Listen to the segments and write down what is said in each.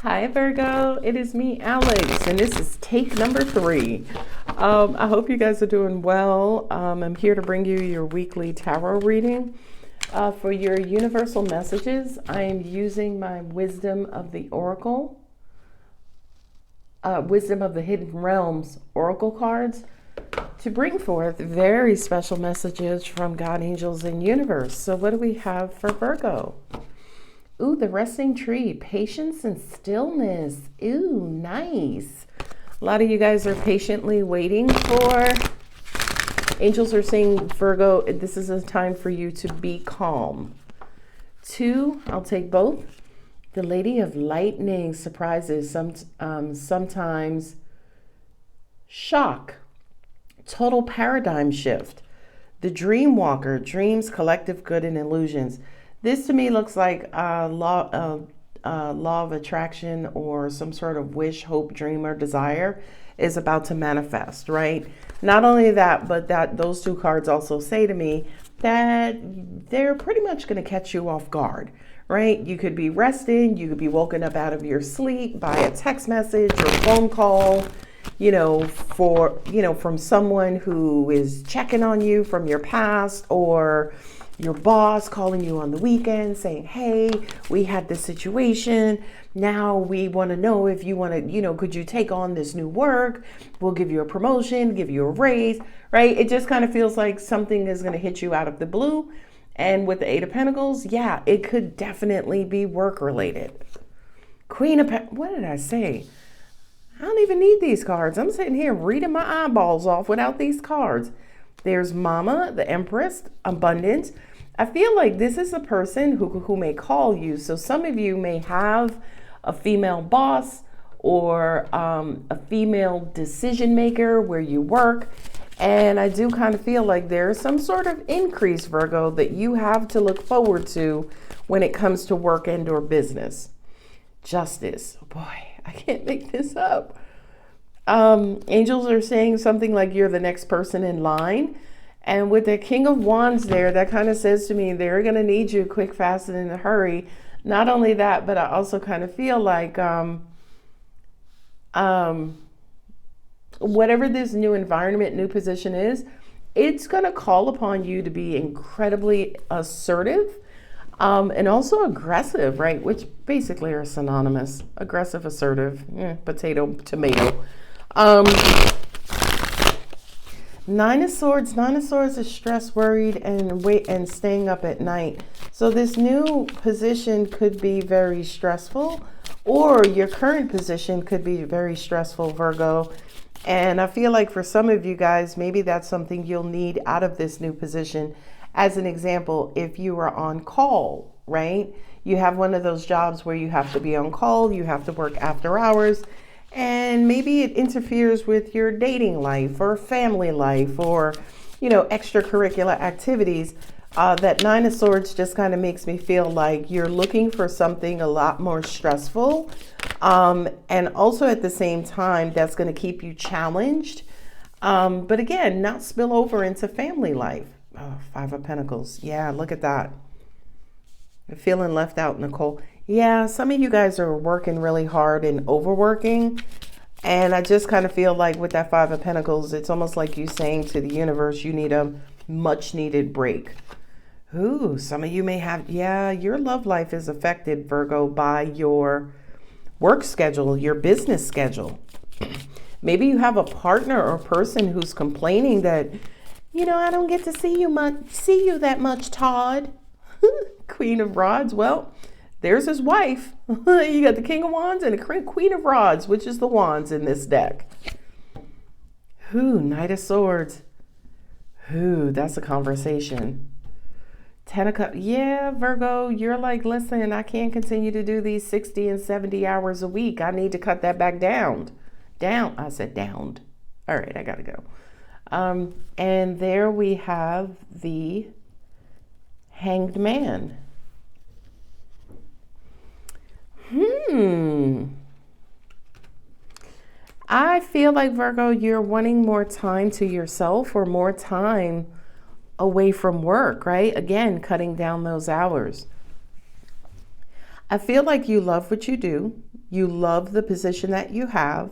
Hi Virgo, it is me, Alex, and this is take number 3. I hope you guys are doing well. I'm here to bring you your weekly tarot reading. For your universal messages, I am using my Wisdom of the Oracle, Wisdom of the Hidden Realms Oracle cards to bring forth very special messages from God, angels, and universe. So what do we have for Virgo? Ooh, the resting tree, patience and stillness. Ooh, nice. A lot of you guys are patiently waiting for, angels are saying, Virgo, this is a time for you to be calm. 2, I'll take both. The Lady of Lightning, surprises, sometimes shock, total paradigm shift. The Dream Walker, dreams, collective good, and illusions. This to me looks like law of attraction or some sort of wish, hope, dream, or desire is about to manifest, right? Not only that, but that those 2 cards also say to me that they're pretty much going to catch you off guard, right? You could be resting, you could be woken up out of your sleep by a text message or phone call, from someone who is checking on you from your past, or your boss calling you on the weekend saying, hey, we had this situation. Now we want to know if you want to, could you take on this new work? We'll give you a promotion, give you a raise, right? It just kind of feels like something is going to hit you out of the blue. And with the 8 of Pentacles, yeah, it could definitely be work related. Queen of what did I say? I don't even need these cards. I'm sitting here reading my eyeballs off without these cards. There's Mama, the Empress, abundance. I feel like this is a person who may call you. So some of you may have a female boss or a female decision maker where you work. And I do kind of feel like there's some sort of increase, Virgo, that you have to look forward to when it comes to work and or business. Justice. Oh boy, I can't make this up. Angels are saying something like you're the next person in line. And with the King of Wands there, that kind of says to me, they're going to need you quick, fast, and in a hurry. Not only that, but I also kind of feel like whatever this new environment, new position is, it's going to call upon you to be incredibly assertive and also aggressive, right? Which basically are synonymous. Aggressive, assertive, potato, tomato. 9 of Swords. 9 of Swords is stressed, worried, and staying up at night. So this new position could be very stressful, or your current position could be very stressful, Virgo. And I feel like for some of you guys, maybe that's something you'll need out of this new position. As an example, if you are on call, right? You have one of those jobs where you have to be on call, you have to work after hours, and maybe it interferes with your dating life or family life or, extracurricular activities. That 9 of Swords just kind of makes me feel like you're looking for something a lot more stressful. And also at the same time, that's going to keep you challenged. But again, not spill over into family life. Oh, 5 of Pentacles. Yeah, look at that. You're feeling left out, Nicole. Yeah, some of you guys are working really hard and overworking. And I just kind of feel like with that 5 of Pentacles, it's almost like you saying to the universe, you need a much needed break. Ooh, some of you may have, your love life is affected, Virgo, by your work schedule, your business schedule. Maybe you have a partner or person who's complaining that, I don't get to see you that much, Todd. Queen of Rods. Well, there's his wife. You got the King of Wands and the Queen of Rods, which is the Wands in this deck. Ooh, Knight of Swords. Ooh, that's a conversation. 10 of Cups. Yeah, Virgo, you're like, listen, I can't continue to do these 60 and 70 hours a week. I need to cut that back down. I said downed. All right, I got to go. And there we have the Hanged Man. I feel like, Virgo, you're wanting more time to yourself or more time away from work, right? Again, cutting down those hours. I feel like you love what you do. You love the position that you have.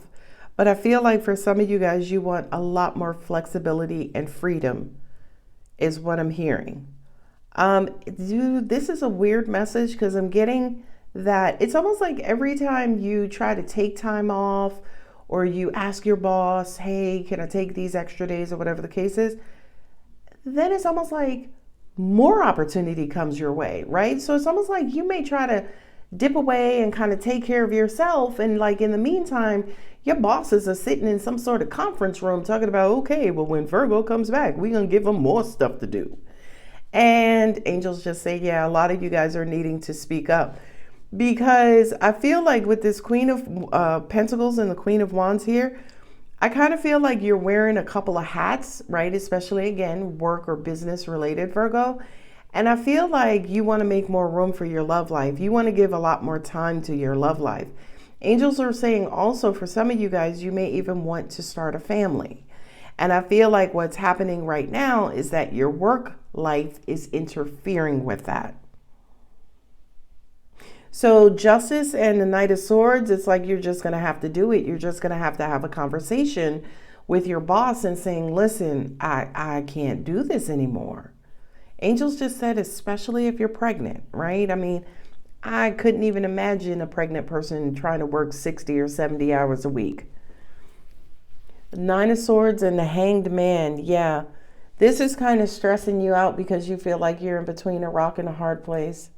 But I feel like for some of you guys, you want a lot more flexibility and freedom is what I'm hearing. This is a weird message because I'm getting that it's almost like every time you try to take time off or you ask your boss, hey, can I take these extra days or whatever the case is, then it's almost like more opportunity comes your way, right? So it's almost like you may try to dip away and kind of take care of yourself. And like in the meantime, your bosses are sitting in some sort of conference room talking about, okay, well, when Virgo comes back, we're going to give them more stuff to do. And angels just say, yeah, a lot of you guys are needing to speak up, because I feel like with this Queen of Pentacles and the Queen of Wands here, I kind of feel like you're wearing a couple of hats, right? Especially, again, work or business related, Virgo. And I feel like you want to make more room for your love life. You want to give a lot more time to your love life. Angels are saying also for some of you guys, you may even want to start a family. And I feel like what's happening right now is that your work life is interfering with that. So Justice and the Knight of Swords, it's like you're just going to have to do it. You're just going to have a conversation with your boss and saying, listen, I can't do this anymore. Angels just said, especially if you're pregnant, right? I mean, I couldn't even imagine a pregnant person trying to work 60 or 70 hours a week. Nine of Swords and the Hanged Man. Yeah, this is kind of stressing you out because you feel like you're in between a rock and a hard place.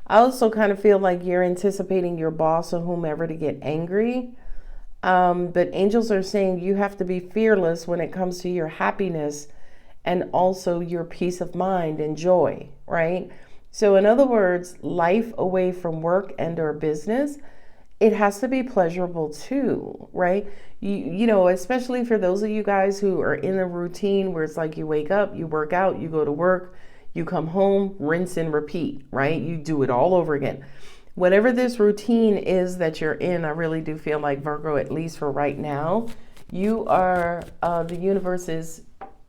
I also kind of feel like you're anticipating your boss or whomever to get angry. But angels are saying you have to be fearless when it comes to your happiness and also your peace of mind and joy, right? So in other words, life away from work and or business, it has to be pleasurable too, right? You know, especially for those of you guys who are in a routine where it's like you wake up, you work out, you go to work, you come home, rinse and repeat, right? You do it all over again. Whatever this routine is that you're in, I really do feel like, Virgo, at least for right now, you are, the universe is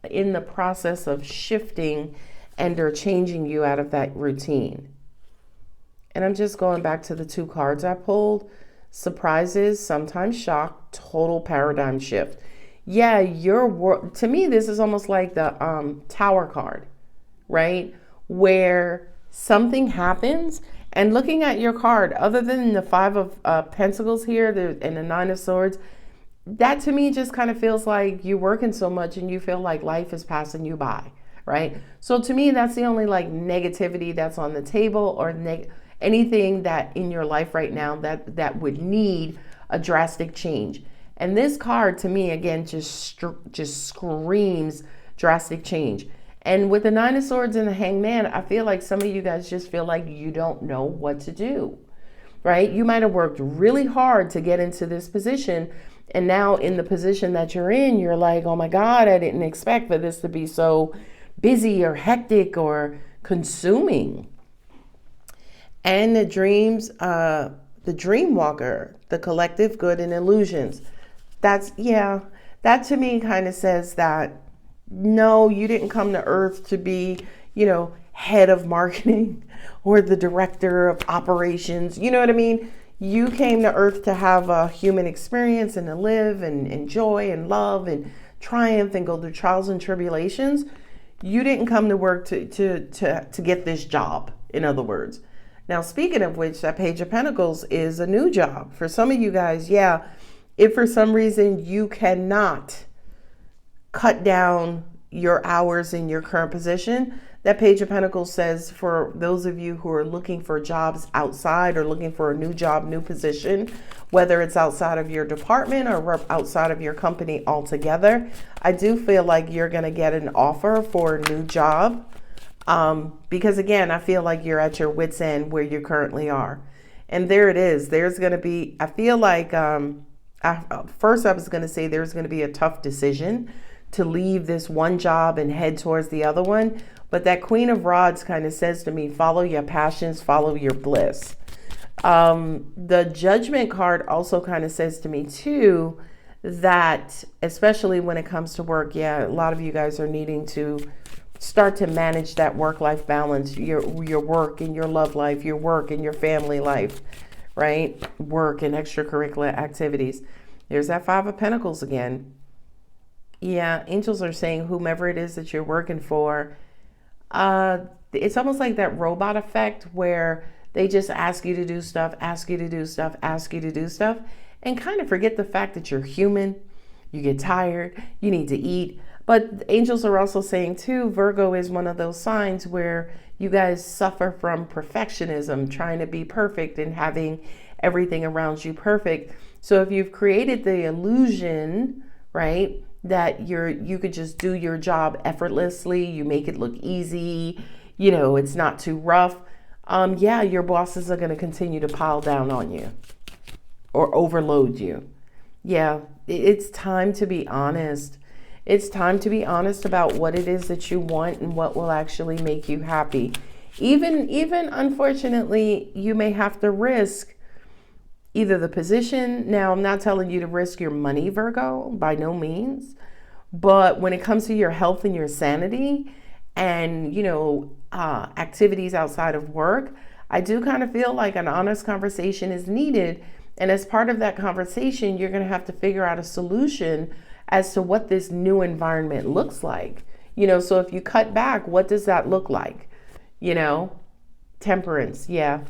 in the process of shifting and or changing you out of that routine. And I'm just going back to the two cards I pulled. Surprises, sometimes shock, total paradigm shift. Yeah, to me, this is almost like the Tower card, right? Where something happens, and looking at your card, other than the Five of Pentacles here and the Nine of Swords, that to me just kind of feels like you're working so much and you feel like life is passing you by, right? So to me, that's the only like negativity that's on the table, or anything that in your life right now that would need a drastic change. And this card to me, again, just screams drastic change. And with the Nine of Swords and the Hanged Man, I feel like some of you guys just feel like you don't know what to do, right? You might have worked really hard to get into this position. And now in the position that you're in, you're like, oh my God, I didn't expect for this to be so busy or hectic or consuming. And the dreams, the dream walker, the collective good and illusions. That to me kind of says that, no, you didn't come to Earth to be, head of marketing or the director of operations. You know what I mean? You came to Earth to have a human experience and to live and enjoy and love and triumph and go through trials and tribulations. You didn't come to work to get this job, in other words. Now, speaking of which, that Page of Pentacles is a new job. For some of you guys, yeah, if for some reason you cannot cut down your hours in your current position, that Page of Pentacles says for those of you who are looking for jobs outside or looking for a new job, new position, whether it's outside of your department or outside of your company altogether, I do feel like you're going to get an offer for a new job. Because again, I feel like you're at your wit's end where you currently are. And there it is. There's going to be, I feel like, first I was going to say there's going to be a tough decision to leave this one job and head towards the other one. But that Queen of Rods kind of says to me, follow your passions, follow your bliss. The Judgment card also kind of says to me too, that especially when it comes to work, yeah, a lot of you guys are needing to start to manage that work-life balance, your work and your love life, your work and your family life, right? Work and extracurricular activities. There's that Five of Pentacles again. Yeah, angels are saying whomever it is that you're working for, it's almost like that robot effect where they just ask you to do stuff, ask you to do stuff, ask you to do stuff, and kind of forget the fact that you're human. You get tired, you need to eat. But angels are also saying too, Virgo is one of those signs where you guys suffer from perfectionism, trying to be perfect and having everything around you perfect. So if you've created the illusion, right, that you could just do your job effortlessly, you make it look easy, it's not too rough. Yeah, your bosses are going to continue to pile down on you or overload you. Yeah, it's time to be honest. It's time to be honest about what it is that you want and what will actually make you happy. Even unfortunately, you may have to risk either the position. Now, I'm not telling you to risk your money, Virgo, by no means. But when it comes to your health and your sanity and, activities outside of work, I do kind of feel like an honest conversation is needed. And as part of that conversation, you're going to have to figure out a solution as to what this new environment looks like. So if you cut back, what does that look like? Temperance, yeah.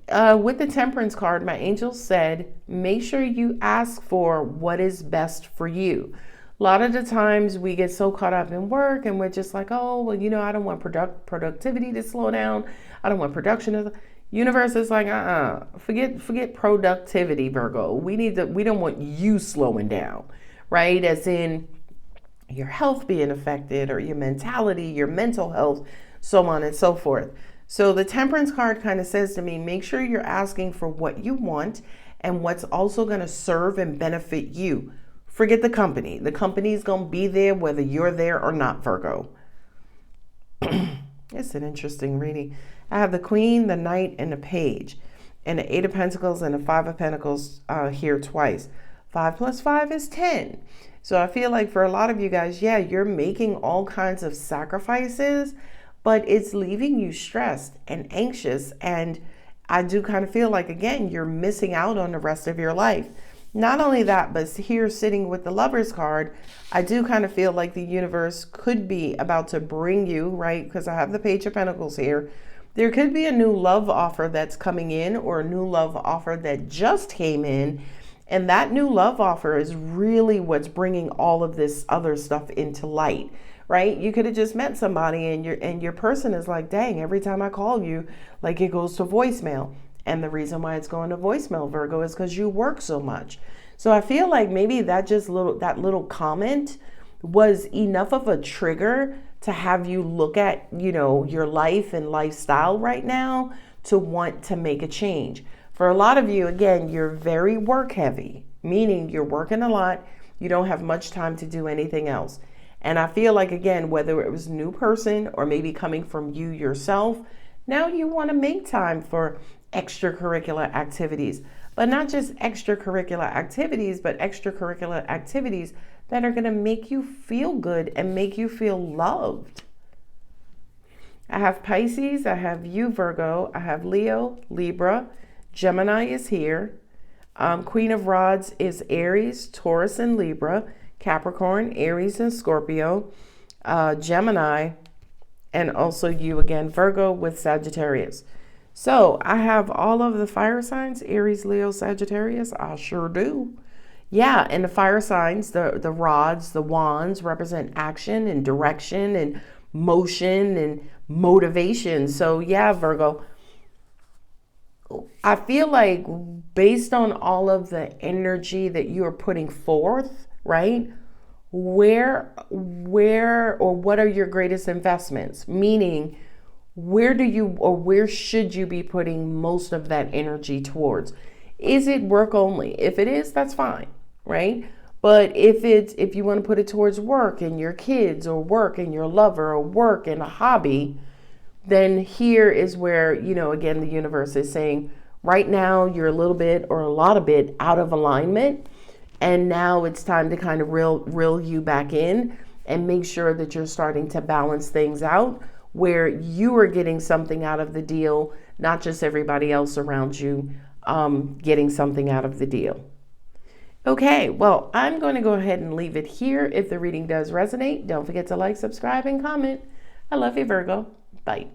With the Temperance card, my angel said, make sure you ask for what is best for you. A lot of the times we get so caught up in work and we're just like, oh, well, I don't want productivity to slow down. I don't want production to... Universe is like, forget productivity, Virgo. We don't want you slowing down, right? As in your health being affected or your mentality, your mental health, so on and so forth. So the Temperance card kind of says to me, make sure you're asking for what you want and what's also going to serve and benefit you. Forget the company. The company is going to be there whether you're there or not, Virgo. It's an interesting reading. I have the Queen, the Knight, and the Page. And the Eight of Pentacles and the Five of Pentacles here twice. 5 plus 5 is 10. So I feel like for a lot of you guys, yeah, you're making all kinds of sacrifices, but it's leaving you stressed and anxious. And I do kind of feel like, again, you're missing out on the rest of your life. Not only that, but here sitting with the Lovers card, I do kind of feel like the universe could be about to bring you, right? Because I have the Page of Pentacles here. There could be a new love offer that's coming in or a new love offer that just came in. And that new love offer is really what's bringing all of this other stuff into light, right? You could have just met somebody and your person is like, dang, every time I call you, like it goes to voicemail. And the reason why it's going to voicemail, Virgo, is because you work so much. So I feel like maybe that little comment was enough of a trigger to have you look at, your life and lifestyle right now to want to make a change. For a lot of you, again, you're very work heavy, meaning you're working a lot. You don't have much time to do anything else. And I feel like, again, whether it was a new person or maybe coming from you yourself, now you want to make time for extracurricular activities, but not just extracurricular activities, but extracurricular activities that are going to make you feel good and make you feel loved. I have Pisces, I have you, Virgo, I have Leo, Libra, Gemini is here. Queen of Rods is Aries, Taurus, and Libra, Capricorn, Aries, and Scorpio, Gemini, and also you again, Virgo, with Sagittarius. So I have all of the fire signs, Aries, Leo, Sagittarius. I sure do. Yeah, and the fire signs, the rods, the wands represent action and direction and motion and motivation. So yeah, Virgo, I feel like based on all of the energy that you are putting forth, right? Where or what are your greatest investments? Meaning, where should you be putting most of that energy towards? Is it work only? If it is, that's fine, right? But if you want to put it towards work and your kids or work and your lover or work and a hobby, then here is where, again, the universe is saying right now you're a little bit or a lot of bit out of alignment. And now it's time to kind of reel you back in and make sure that you're starting to balance things out where you are getting something out of the deal not just everybody else around you getting something out of the deal. Okay, well, I'm going to go ahead and leave it here. If the reading does resonate, don't forget to like, subscribe, and comment. I love you, Virgo. Bye.